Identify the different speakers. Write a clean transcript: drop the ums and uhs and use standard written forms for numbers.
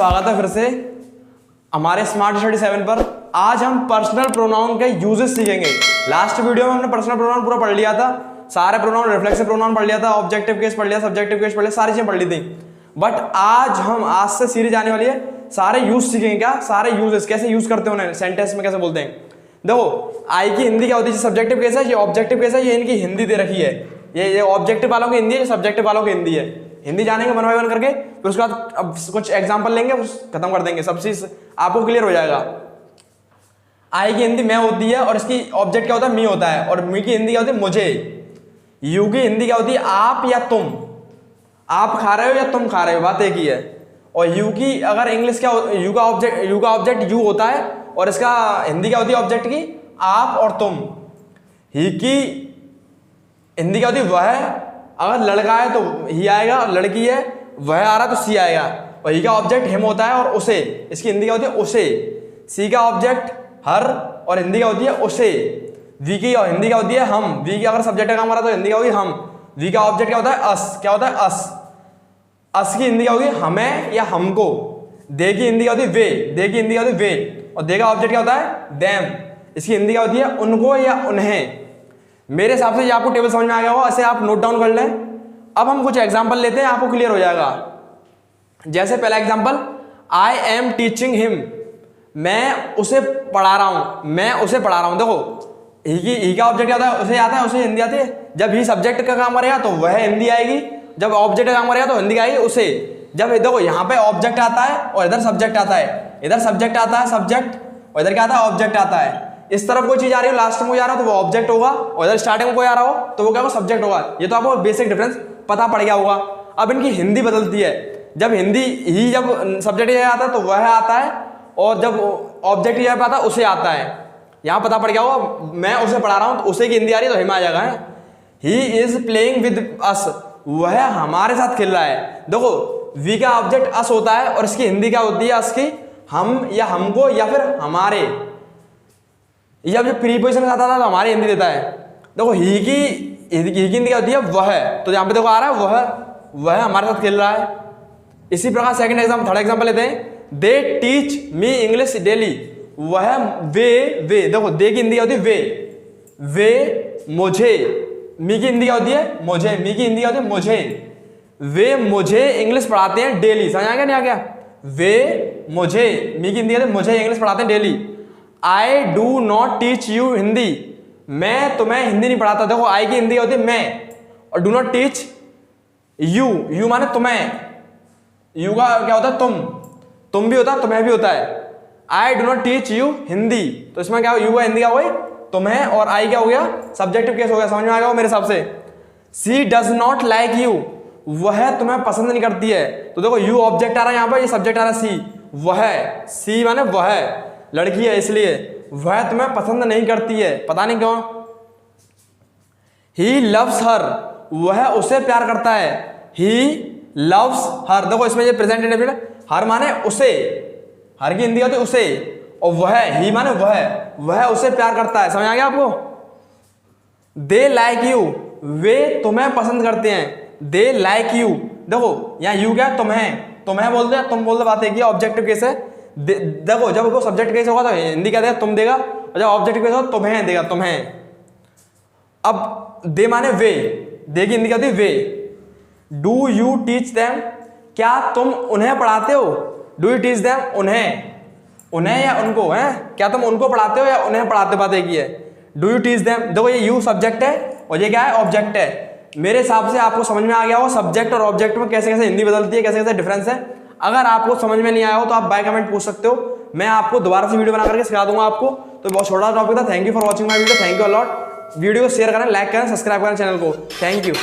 Speaker 1: स्वागत है फिर से हमारे स्मार्ट स्टडी 7 पर। आज हम पर्सनल प्रोनाउन के यूजेस सीखेंगे। लास्ट वीडियो में हमने पर्सनल प्रोनाउन पूरा पढ़ लिया था, सारे प्रोनाउन, रिफ्लेक्सिव प्रोनाउन पढ़ लिया था, ऑब्जेक्टिव केस पढ़ लिया, सब्जेक्टिव केस पढ़ लिया, सारी चीजें पढ़ ली थी। बट आज से सीरीज आने वाली है, सारे यूज सीखेंगे। क्या सारे यूजेस, कैसे यूज करते हैं, सेंटेंस में कैसे बोलते हैं। देखो आई की हिंदी क्या होती है, सब्जेक्टिव केस है, ये ऑब्जेक्टिव केस है, ये इनकी हिंदी दे रखी है। ये ऑब्जेक्टिव वालों की हिंदी है, सब्जेक्टिव वालों की हिंदी है। हिंदी जानेंगे वन बाय वन करके, फिर उसके बाद अब कुछ एग्जांपल लेंगे, खत्म कर देंगे, सब चीज आपको क्लियर हो जाएगा। आई की हिंदी मैं होती है और इसकी ऑब्जेक्ट क्या होता है, मी होता है। और मी की हिंदी क्या होती है, मुझे। यू की हिंदी क्या होती है, आप या तुम। आप खा रहे हो या तुम खा रहे हो, बात एक ही है। और यू की अगर इंग्लिश क्या, यू का ऑब्जेक्ट यू होता है और इसका हिंदी क्या होती है ऑब्जेक्ट की, आप और तुम। ही की हिंदी क्या होती है, वह। अगर लड़का है तो ही आएगा, और लड़की है वह आ रहा तो सी आएगा। और ही का ऑब्जेक्ट हिम होता है और उसे, इसकी हिंदी क्या होती है, उसे। सी का ऑब्जेक्ट हर और हिंदी क्या होती है, उसे। वी की हिंदी क्या होती है, हम। वी की अगर सब्जेक्ट का काम हो रहा है तो हिंदी क्या होगी, हम। वी का ऑब्जेक्ट क्या होता है, अस। क्या होता है, अस। अस की हिंदी क्या होगी, हमें या हमको। दे की हिंदी क्या होती है, वे। दे की हिंदी क्या होती है, वे। और दे का ऑब्जेक्ट क्या होता है, देम। इसकी हिंदी क्या होती है, उनको या उन्हें। मेरे हिसाब से ये आपको टेबल समझ में आ गया होगा, ऐसे आप नोट डाउन कर लें। अब हम कुछ एग्जांपल लेते हैं, आपको क्लियर हो जाएगा। जैसे पहला example, I am teaching him, मैं उसे पढ़ा रहा हूं, मैं उसे पढ़ा रहा हूं। देखो ही का ऑब्जेक्ट क्या होता है, उसे आता है, उसे हिंदी आती है। जब ही सब्जेक्ट का काम करेगा तो वह हिंदी आएगी, जब ऑब्जेक्ट का काम करेगा तो हिंदी आएगी, उसे। जब देखो यहाँ पे ऑब्जेक्ट आता है और इधर सब्जेक्ट आता है, इधर सब्जेक्ट आता है सब्जेक्ट, और इधर क्या आता है, ऑब्जेक्ट आता है। इस तरफ कोई चीज आ रही हो, लास्ट में कोई आ रहा हो तो वो ऑब्जेक्ट होगा, और इधर स्टार्टिंग में कोई आ रहा हो तो वो क्या होगा, सब्जेक्ट होगा। ये तो आपको बेसिक डिफरेंस पता पड़ गया होगा। अब इनकी हिंदी बदलती है। जब हिंदी ही जब सब्जेक्ट ये आता है तो वह आता है, और जब ऑब्जेक्ट ये आता है उसे आता है। यहाँ पता पड़ गया होगा, मैं उसे पढ़ा रहा हूँ तो उसे की हिंदी आ रही है तो हिम आ जाएगा। He is playing with us, वह हमारे साथ खेल रहा है। देखो वी का ऑब्जेक्ट अस होता है और इसकी हिंदी क्या होती है, अस की, हम या हमको या फिर हमारे। जब जो प्रीपोजिशन के साथ आता है तो हमारी हिंदी देता है। देखो ही की हिंदी क्या होती है, वह। तो यहाँ पे देखो आ रहा है वह हमारे साथ खेल रहा है। इसी प्रकार सेकंड एग्जाम्पल, थर्ड एग्जाम्पल लेते हैं। They teach me English daily, वह वे। देखो दे की हिंदी क्या होती है, वे मुझे। मी की हिंदी क्या होती है, मुझे। मी की हिंदी क्या होती है, मुझे। वे मुझे इंग्लिश पढ़ाते हैं डेली। समझ आ गया नहीं आ गया, वे मुझे। मी की हिंदी क्या होती है, मुझे इंग्लिश पढ़ाते हैं daily. I do not teach you Hindi, मैं तुम्हें हिंदी नहीं पढ़ाता। देखो आई की हिंदी होती है मैं, और do not teach you, you माने तुम्हें। यू का क्या होता है, तुम भी होता है, तुम्हें भी होता है। I do not teach you Hindi, तो इसमें क्या हो, यू का हिंदी क्या हो गई, तुम्हें, और आई क्या हो गया, सब्जेक्टिव केस हो गया। समझ में आ गया मेरे हिसाब से। सी डज नॉट लाइक यू, वह तुम्हें पसंद नहीं करती है। तो देखो यू ऑब्जेक्ट आ रहा है यहाँ पर, ये सब्जेक्ट आ रहा है सी, वह। सी माने वह, लड़की है इसलिए। वह तुम्हें पसंद नहीं करती है, पता नहीं क्यों। ही लव्स हर, वह उसे प्यार करता है। ही लव्स हर, देखो इसमें ये प्रेजेंट इंडेफिनिट, हर माने उसे, हर की हिंदी होती है उसे, और वह, ही माने वह उसे प्यार करता है। समझ आ गया आपको। दे लाइक यू, वे तुम्हें पसंद करते हैं। दे लाइक यू, देखो यहाँ यू क्या, तुम्हें बोलते हैं, तुम बोलते, बात एक ही, ऑब्जेक्टिव केस है। देखो जब वो सब्जेक्ट केस होगा तो हिंदी क्या देगा, तुम देगा, और जब ऑब्जेक्टिव केस होगा तुम्हें देगा, तुम्हें। अब दे माने वे, दे की हिंदी क्या होती है, वे। डू यू टीच देम, क्या तुम उन्हें पढ़ाते हो। डू यू टीच देम, उन्हें या उनको, है क्या तुम उनको पढ़ाते हो या उन्हें पढ़ाते, बात एक ही है। डू यू टीच देम, देखो ये यू सब्जेक्ट है और ये क्या है, ऑब्जेक्ट है। मेरे हिसाब से आपको समझ में आ गया हो सब्जेक्ट और ऑब्जेक्ट में कैसे कैसे हिंदी बदलती है, कैसे कैसे डिफरेंस है। अगर आपको समझ में नहीं आया हो तो आप बाय कमेंट पूछ सकते हो, मैं आपको दोबारा से वीडियो बना करके सिखा दूंगा आपको। तो बहुत छोटा टॉपिक था। Thank you for watching my video, thank you a lot. Video को शेयर करें, लाइक करें, सब्सक्राइब करें चैनल को। Thank you.